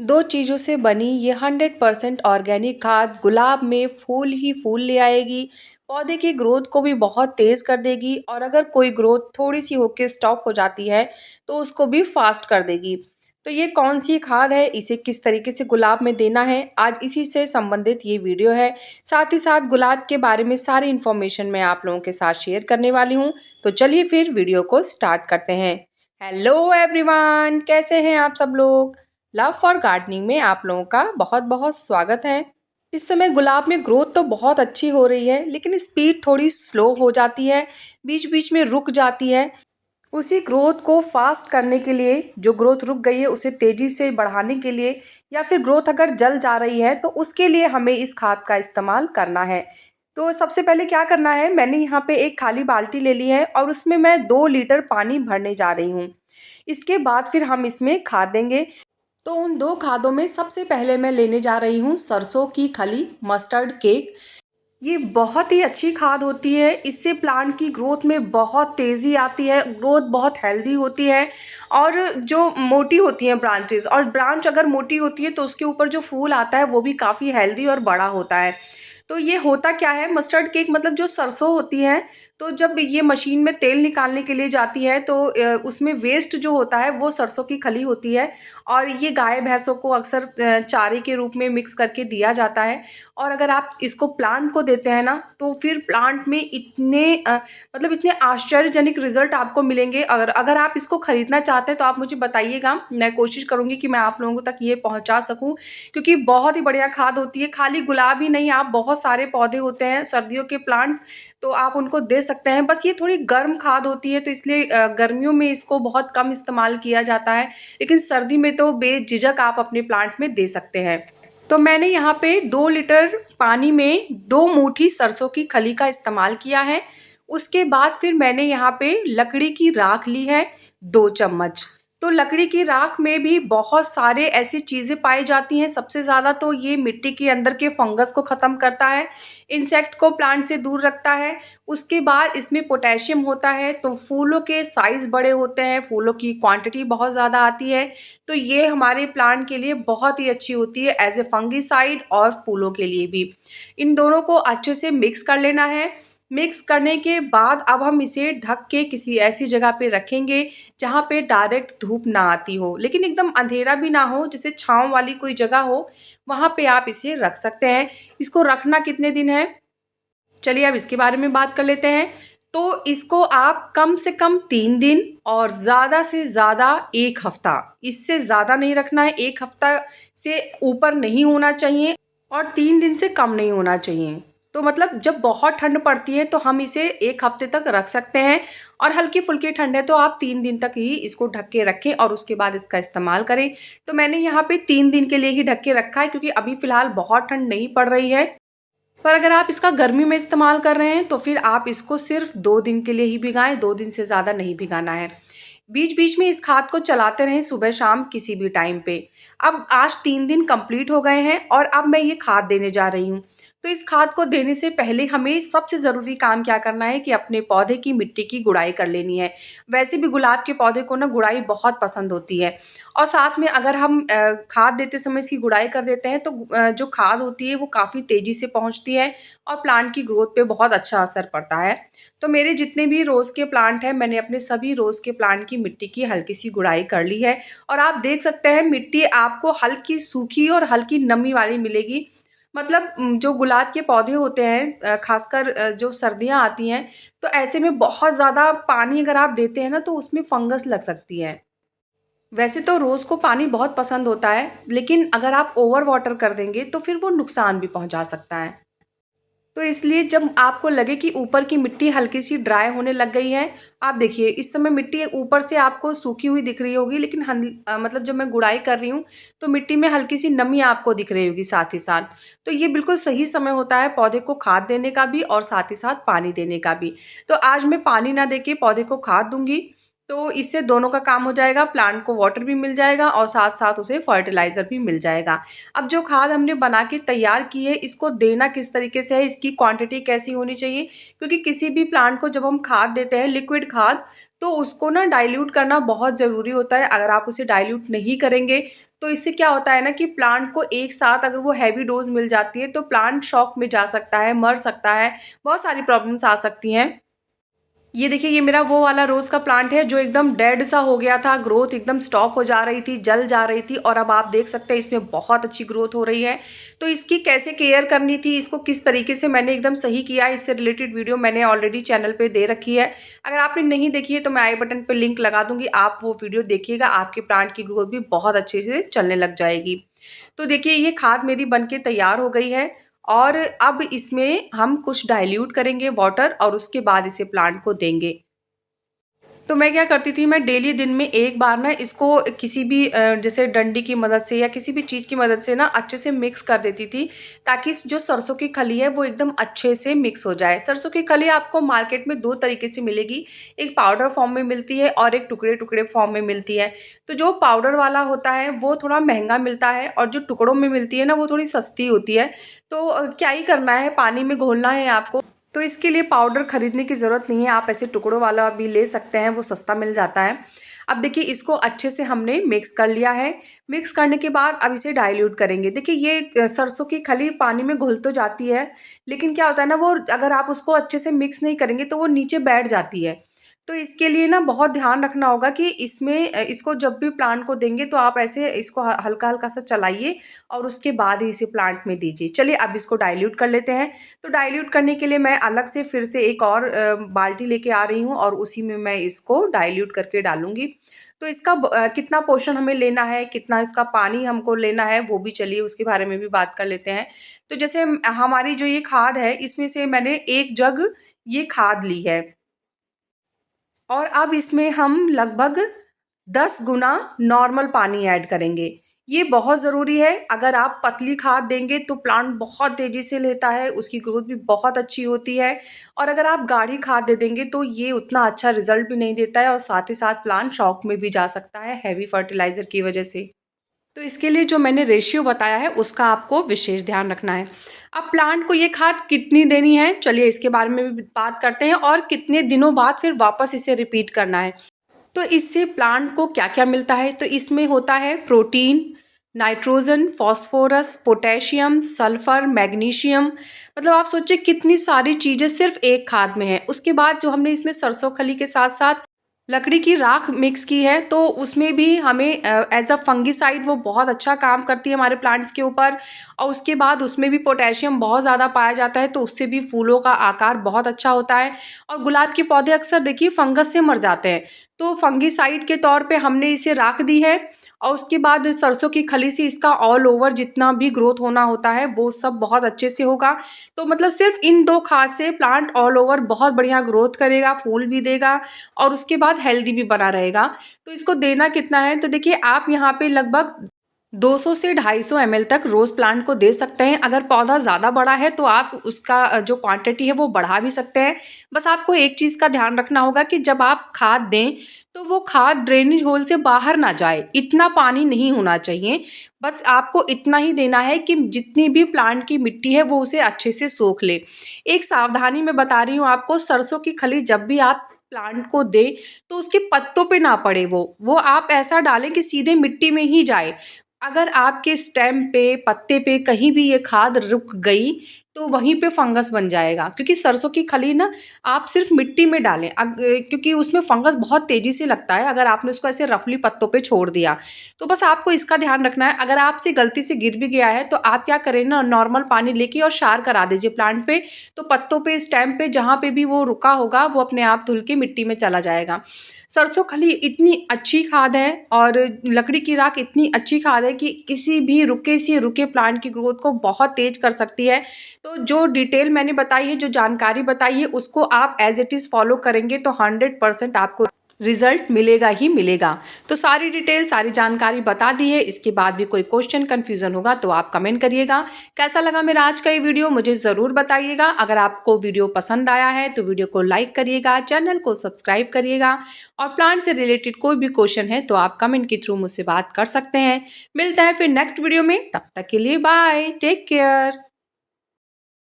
दो चीज़ों से बनी ये 100% ऑर्गेनिक खाद गुलाब में फूल ही फूल ले आएगी। पौधे की ग्रोथ को भी बहुत तेज़ कर देगी और अगर कोई ग्रोथ थोड़ी सी होके स्टॉप हो जाती है तो उसको भी फास्ट कर देगी। तो ये कौन सी खाद है, इसे किस तरीके से गुलाब में देना है, आज इसी से संबंधित ये वीडियो है। साथ ही साथ गुलाब के बारे में सारी इन्फॉर्मेशन मैं आप लोगों के साथ शेयर करने वाली हूँ। तो चलिए फिर वीडियो को स्टार्ट करते हैं। हेलो एवरीवन, कैसे हैं आप सब लोग। लव फॉर गार्डनिंग में आप लोगों का बहुत बहुत स्वागत है। इस समय गुलाब में ग्रोथ तो बहुत अच्छी हो रही है, लेकिन स्पीड थोड़ी स्लो हो जाती है, बीच बीच में रुक जाती है। उसी ग्रोथ को फास्ट करने के लिए, जो ग्रोथ रुक गई है उसे तेजी से बढ़ाने के लिए, या फिर ग्रोथ अगर जल जा रही है तो उसके लिए हमें इस खाद का इस्तेमाल करना है। तो सबसे पहले क्या करना है, मैंने यहाँ पे एक खाली बाल्टी ले ली है और उसमें मैं 2 लीटर पानी भरने जा रही हूँ। इसके बाद फिर हम इसमें खाद देंगे। तो उन दो खादों में सबसे पहले मैं लेने जा रही हूँ सरसों की खली, मस्टर्ड केक। ये बहुत ही अच्छी खाद होती है, इससे प्लांट की ग्रोथ में बहुत तेज़ी आती है, ग्रोथ बहुत हेल्दी होती है। और जो मोटी होती हैं ब्रांचेस, और ब्रांच अगर मोटी होती है तो उसके ऊपर जो फूल आता है वो भी काफ़ी हेल्दी और बड़ा होता है। तो ये होता क्या है, मस्टर्ड केक मतलब जो सरसों होती है, तो जब ये मशीन में तेल निकालने के लिए जाती है तो उसमें वेस्ट जो होता है वो सरसों की खली होती है। और ये गाय भैंसों को अक्सर चारे के रूप में मिक्स करके दिया जाता है। और अगर आप इसको प्लांट को देते हैं ना तो फिर प्लांट में इतने मतलब इतने आश्चर्यजनक रिजल्ट आपको मिलेंगे। अगर अगर आप इसको खरीदना चाहते हैं तो आप मुझे बताइएगा, मैं कोशिश करूंगी कि मैं आप लोगों तक ये पहुंचा सकूं, क्योंकि बहुत ही बढ़िया खाद होती है। खाली गुलाब ही नहीं, आप बहुत सारे पौधे होते हैं सर्दियों के प्लांट्स, तो आप उनको दे सकते हैं। बस ये थोड़ी गर्म खाद होती है तो इसलिए गर्मियों में इसको बहुत कम इस्तेमाल किया जाता है, लेकिन सर्दी में तो बेझिझक आप अपने प्लांट में दे सकते हैं। तो मैंने यहाँ पे 2 लीटर पानी में 2 मुट्ठी सरसों की खली का इस्तेमाल किया है। उसके बाद फिर मैंने यहाँ पे लकड़ी की राख ली है, 2 चम्मच। तो लकड़ी की राख में भी बहुत सारे ऐसी चीज़ें पाई जाती हैं। सबसे ज़्यादा तो ये मिट्टी के अंदर के फंगस को ख़त्म करता है, इंसेक्ट को प्लांट से दूर रखता है। उसके बाद इसमें पोटेशियम होता है, तो फूलों के साइज़ बड़े होते हैं, फूलों की क्वांटिटी बहुत ज़्यादा आती है। तो ये हमारे प्लांट के लिए बहुत ही अच्छी होती है एज ए फंगीसाइड, और फूलों के लिए भी। इन दोनों को अच्छे से मिक्स कर लेना है। मिक्स करने के बाद अब हम इसे ढक के किसी ऐसी जगह पे रखेंगे जहाँ पे डायरेक्ट धूप ना आती हो, लेकिन एकदम अंधेरा भी ना हो, जैसे छांव वाली कोई जगह हो, वहाँ पे आप इसे रख सकते हैं। इसको रखना कितने दिन है, चलिए अब इसके बारे में बात कर लेते हैं। तो इसको आप कम से कम 3 दिन और ज़्यादा से ज़्यादा 1 हफ्ता, इससे ज़्यादा नहीं रखना है। 1 हफ्ता से ऊपर नहीं होना चाहिए और 3 दिन से कम नहीं होना चाहिए। तो मतलब जब बहुत ठंड पड़ती है तो हम इसे 1 हफ्ते तक रख सकते हैं, और हल्की फुल्की ठंड है तो आप 3 दिन तक ही इसको ढक के रखें और उसके बाद इसका इस्तेमाल करें। तो मैंने यहाँ पे 3 दिन के लिए ही ढक के रखा है, क्योंकि अभी फ़िलहाल बहुत ठंड नहीं पड़ रही है। पर अगर आप इसका गर्मी में इस्तेमाल कर रहे हैं तो फिर आप इसको सिर्फ 2 दिन के लिए ही भिगाएं, 2 दिन से ज़्यादा नहीं भिगाना है। बीच बीच में इस खाद को चलाते रहें, सुबह शाम किसी भी टाइम पे। अब आज 3 दिन कंप्लीट हो गए हैं और अब मैं ये खाद देने जा रही हूँ। तो इस खाद को देने से पहले हमें सबसे ज़रूरी काम क्या करना है कि अपने पौधे की मिट्टी की गुड़ाई कर लेनी है। वैसे भी गुलाब के पौधे को ना गुड़ाई बहुत पसंद होती है, और साथ में अगर हम खाद देते समय इसकी गुड़ाई कर देते हैं तो जो खाद होती है वो काफ़ी तेज़ी से पहुँचती है और प्लांट की ग्रोथ पे बहुत अच्छा असर पड़ता है। तो मेरे जितने भी रोज़ के प्लांट हैं, मैंने अपने सभी रोज़ के प्लांट की मिट्टी की हल्की सी गुड़ाई कर ली है। और आप देख सकते हैं मिट्टी आपको हल्की सूखी और हल्की नमी वाली मिलेगी। मतलब जो गुलाब के पौधे होते हैं, खासकर जो सर्दियाँ आती हैं, तो ऐसे में बहुत ज़्यादा पानी अगर आप देते हैं ना तो उसमें फंगस लग सकती है। वैसे तो रोज़ को पानी बहुत पसंद होता है, लेकिन अगर आप ओवर वाटर कर देंगे तो फिर वो नुकसान भी पहुंचा सकता है। तो इसलिए जब आपको लगे कि ऊपर की मिट्टी हल्की सी ड्राई होने लग गई है, आप देखिए इस समय मिट्टी ऊपर से आपको सूखी हुई दिख रही होगी, लेकिन मतलब जब मैं गुड़ाई कर रही हूँ तो मिट्टी में हल्की सी नमी आपको दिख रही होगी साथ ही साथ। तो ये बिल्कुल सही समय होता है पौधे को खाद देने का भी और साथ ही साथ पानी देने का भी। तो आज मैं पानी ना देके पौधे को खाद दूंगी, तो इससे दोनों का काम हो जाएगा, प्लांट को वाटर भी मिल जाएगा और साथ साथ उसे फर्टिलाइज़र भी मिल जाएगा। अब जो खाद हमने बना के तैयार की है, इसको देना किस तरीके से है, इसकी क्वांटिटी कैसी होनी चाहिए, क्योंकि किसी भी प्लांट को जब हम खाद देते हैं लिक्विड खाद, तो उसको ना डाइल्यूट करना बहुत ज़रूरी होता है। अगर आप उसे डाइल्यूट नहीं करेंगे तो इससे क्या होता है ना कि प्लांट को एक साथ अगर वो हैवी डोज मिल जाती है तो प्लांट शॉक में जा सकता है, मर सकता है, बहुत सारी प्रॉब्लम्स आ सकती हैं। ये देखिए, ये मेरा वो वाला रोज़ का प्लांट है जो एकदम डेड सा हो गया था, ग्रोथ एकदम स्टॉप हो जा रही थी, जल जा रही थी, और अब आप देख सकते हैं इसमें बहुत अच्छी ग्रोथ हो रही है। तो इसकी कैसे केयर करनी थी, इसको किस तरीके से मैंने एकदम सही किया, इससे रिलेटेड वीडियो मैंने ऑलरेडी चैनल पे दे रखी है। अगर आपने नहीं देखी है तो मैं आई बटन पे लिंक लगा दूंगी, आप वो वीडियो देखिएगा, आपके प्लांट की ग्रोथ भी बहुत अच्छे से चलने लग जाएगी। तो देखिए, ये खाद मेरी बनके तैयार हो गई है, और अब इसमें हम कुछ डाइल्यूट करेंगे वाटर, और उसके बाद इसे प्लांट को देंगे। तो मैं क्या करती थी, मैं डेली दिन में एक बार ना इसको किसी भी जैसे डंडी की मदद से या किसी भी चीज़ की मदद से ना अच्छे से मिक्स कर देती थी, ताकि जो सरसों की खली है वो एकदम अच्छे से मिक्स हो जाए। सरसों की खली आपको मार्केट में दो तरीके से मिलेगी, एक पाउडर फॉर्म में मिलती है और एक टुकड़े टुकड़े फॉर्म में मिलती है। तो जो पाउडर वाला होता है वो थोड़ा महंगा मिलता है, और जो टुकड़ों में मिलती है ना वो थोड़ी सस्ती होती है। तो क्या ही करना है, पानी में घोलना है आपको। तो इसके लिए पाउडर खरीदने की ज़रूरत नहीं है, आप ऐसे टुकड़ों वाला भी ले सकते हैं, वो सस्ता मिल जाता है। अब देखिए, इसको अच्छे से हमने मिक्स कर लिया है। मिक्स करने के बाद अब इसे डाइल्यूट करेंगे। देखिए, ये सरसों की खली पानी में घुल तो जाती है, लेकिन क्या होता है ना, वो अगर आप उसको अच्छे से मिक्स नहीं करेंगे तो वो नीचे बैठ जाती है। तो इसके लिए ना बहुत ध्यान रखना होगा कि इसमें इसको जब भी प्लांट को देंगे तो आप ऐसे इसको हल्का हल्का सा चलाइए, और उसके बाद ही इसे प्लांट में दीजिए। चलिए, अब इसको डाइल्यूट कर लेते हैं। तो डाइल्यूट करने के लिए मैं अलग से फिर से एक और बाल्टी लेके आ रही हूँ, और उसी में मैं इसको डाइल्यूट करके डालूंगी। तो इसका कितना पोर्शन हमें लेना है, कितना इसका पानी हमको लेना है, वो भी चलिए उसके बारे में भी बात कर लेते हैं। तो जैसे हमारी जो ये खाद है, इसमें से मैंने 1 जग ये खाद ली है, और अब इसमें हम लगभग 10 गुना नॉर्मल पानी ऐड करेंगे। ये बहुत ज़रूरी है। अगर आप पतली खाद देंगे तो प्लांट बहुत तेज़ी से लेता है, उसकी ग्रोथ भी बहुत अच्छी होती है, और अगर आप गाढ़ी खाद दे देंगे तो ये उतना अच्छा रिजल्ट भी नहीं देता है, और साथ ही साथ प्लांट शॉक में भी जा सकता है हैवी फर्टिलाइज़र की वजह से। तो इसके लिए जो मैंने रेशियो बताया है उसका आपको विशेष ध्यान रखना है। अब प्लांट को ये खाद कितनी देनी है, चलिए इसके बारे में भी बात करते हैं, और कितने दिनों बाद फिर वापस इसे रिपीट करना है। तो इससे प्लांट को क्या क्या मिलता है, तो इसमें होता है protein, nitrogen, phosphorus, potassium, sulphur, magnesium. मतलब आप सोचिए कितनी सारी चीज़ें सिर्फ एक खाद में है। उसके बाद जो हमने इसमें सरसों खली के साथ साथ लकड़ी की राख मिक्स की है, तो उसमें भी हमें एज अ फंगिसाइड वो बहुत अच्छा काम करती है हमारे प्लांट्स के ऊपर। और उसके बाद उसमें भी पोटेशियम बहुत ज़्यादा पाया जाता है, तो उससे भी फूलों का आकार बहुत अच्छा होता है। और गुलाब के पौधे अक्सर देखिए फंगस से मर जाते हैं, तो फंगिसाइड के तौर पे हमने इसे राख दी है। और उसके बाद सरसों की खली से इसका ऑल ओवर जितना भी ग्रोथ होना होता है वो सब बहुत अच्छे से होगा। तो मतलब सिर्फ इन 2 खाद से प्लांट ऑल ओवर बहुत बढ़िया ग्रोथ करेगा, फूल भी देगा, और उसके बाद हेल्दी भी बना रहेगा। तो इसको देना कितना है, तो देखिए आप यहाँ पे लगभग 200 से 250 ml तक रोज़ प्लांट को दे सकते हैं। अगर पौधा ज़्यादा बड़ा है तो आप उसका जो क्वांटिटी है वो बढ़ा भी सकते हैं। बस आपको एक चीज़ का ध्यान रखना होगा कि जब आप खाद दें तो वो खाद ड्रेनेज होल से बाहर ना जाए, इतना पानी नहीं होना चाहिए। बस आपको इतना ही देना है कि जितनी भी प्लांट की मिट्टी है वो उसे अच्छे से सोख ले। एक सावधानी मैं बता रही हूँ आपको, सरसों की खली जब भी आप प्लांट को दे तो उसके पत्तों पे ना पड़े, वो आप ऐसा डालें कि सीधे मिट्टी में ही जाए। अगर आपके स्टेम पे, पत्ते पे कहीं भी ये खाद रुक गई तो वहीं पे फंगस बन जाएगा, क्योंकि सरसों की खली ना आप सिर्फ मिट्टी में डालें, क्योंकि उसमें फंगस बहुत तेज़ी से लगता है अगर आपने उसको ऐसे रफली पत्तों पे छोड़ दिया। तो बस आपको इसका ध्यान रखना है। अगर आपसे गलती से गिर भी गया है तो आप क्या करें ना, नॉर्मल पानी लेके और शार करा दीजिए प्लांट पे, तो पत्तों पे, स्टेम पे, जहाँ पे भी वो रुका होगा वो अपने आप धुल के मिट्टी में चला जाएगा। सरसों खली इतनी अच्छी खाद है, और लकड़ी की राख इतनी अच्छी खाद है कि किसी भी रुके से रुके प्लांट की ग्रोथ को बहुत तेज कर सकती है। तो जो डिटेल मैंने बताई है, जो जानकारी बताई है, उसको आप एज इट इज़ फॉलो करेंगे तो 100% आपको रिजल्ट मिलेगा ही मिलेगा। तो सारी डिटेल, सारी जानकारी बता दी है। इसके बाद भी कोई क्वेश्चन, कन्फ्यूजन होगा तो आप कमेंट करिएगा। कैसा लगा मेरा आज का ये वीडियो मुझे ज़रूर बताइएगा। अगर आपको वीडियो पसंद आया है तो वीडियो को लाइक करिएगा, चैनल को सब्सक्राइब करिएगा, और प्लांट से रिलेटेड कोई भी क्वेश्चन है तो आप कमेंट के थ्रू मुझसे बात कर सकते हैं। मिलते हैं फिर नेक्स्ट वीडियो में, तब तक के लिए बाय, टेक केयर।